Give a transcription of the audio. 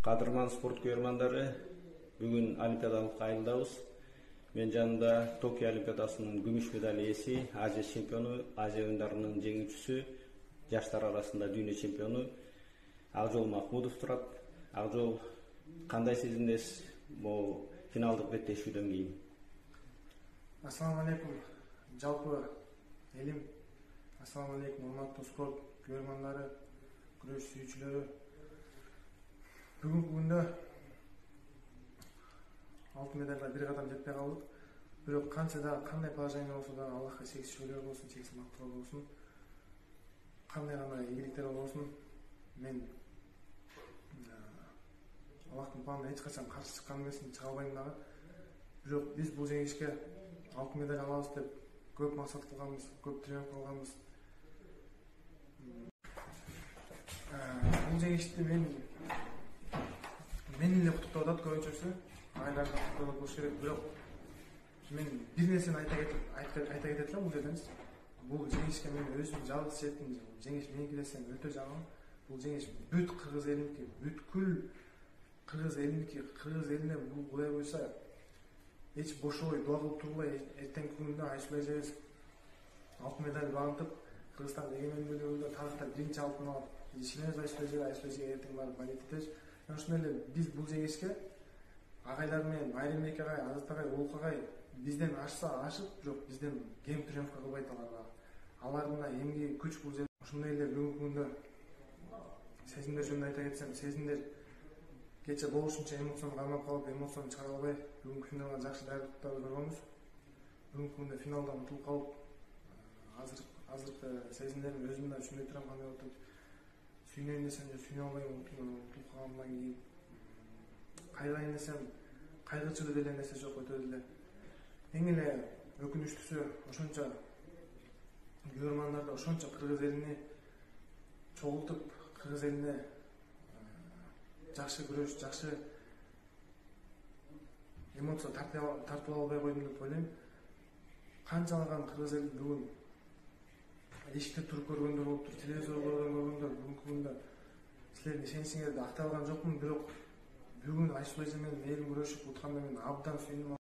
Кадырман спорт көрмандары, бүгін Олимпиадалық айылдабыз. Мен жанында Токио Олимпиадасының күмүш медаль ээси, Азия чемпиону, Азия ойындарының жеңүүчүсү, жаштар арасында дүйнө чемпиону Акжол Махмудов турат. Акжол, кандай сезимдесиз бул финалдык беттешүүдөн кийин? Ассаламу алейкум, жалпы элим. Ассаламу алейкум, урматтуу спорт көрмандары, күрөш сүйүүчүлөрү. Бүгүнкү күндө алтын медальга бир кадам жетпей калдык. Бирок канча да кандай положение болсо да Аллахка чексиз шүгүрлөр болсун, чексиз мактоолор болсун. Кандай гана ийгиликтер болсун, мен Аллахтын планына эч качан каршы чыккан эмесмин, чыга албайм дагы. Бирок биз бул жеңишке алтын медаль алабыз деп көп максат кылганбыз, көп тренинг кылганбыз. Бул жеңишти мени эле куттуктап атат көбүнчөсү. Айларды куттуктап болуш керек, бирок мен бир нерсени айта кетет элем бул жерден. Бул жеңишке мен өзүм жалгыз четтим. Жеңиш меники десем өтө жаман. Бул жеңиш бүт кыргыз элиники, бүткүл кыргыз элиники. Кыргыз элине бул кудай буйрса эч бошобой дуа кылып турбай эртеңки күндө айшылай жебиз. Алтын медаль багынтып, Кыргызстан эгемендүүлүгүндө тарыхта биринчи алтын алып, ишенебиз айшылай жебиз, эртең барып балет этебиз. Ошондой эле биз бул жеңишке агайлар менен Майрембек агай, Азат агай, Улук агай бизден ашып, бирок бизден кем тренировка кылбайт алар. Алардын эмгеги күч бул жерде. Ошондой эле бүгүнкү күндө сезимдер жөнүндө айта кетсем, сезимдер кече болушунча эмоцияны кармап калып, эмоцияны чыгара албай, бүгүнкү финалга жакшы даярдыктарды көргөнбүз. Бүгүнкү күндө финалда утулуп калып, азыркы сезимдерим өзүм да түшүнбөй турам кандай болуп атат. Сүйүнөйүн десем сүйүнө албайм, утулуп калгандан кийин. Кайгырайын десем, кайгырчу деле нерсе жок, өтө эле. Эң эле өкүнүчтүүсү ошончо көрөрмандарды ошончо кыргыз элине чогултуп, кыргыз элине жакшы күрөш, жакшы эмоция тартып албай койдум деп ойлойм. Канчалаган кыргыз эл бүгүн эшикте туруп көргөндөр болуптур, телевизордон көргөндөр. Бүгүнкү күндө силердин ишеничиңерди актай алган жокмун, бирок бүгүн Айшулай менен элим күрөшүп утканда мен абдан сүйүндүм.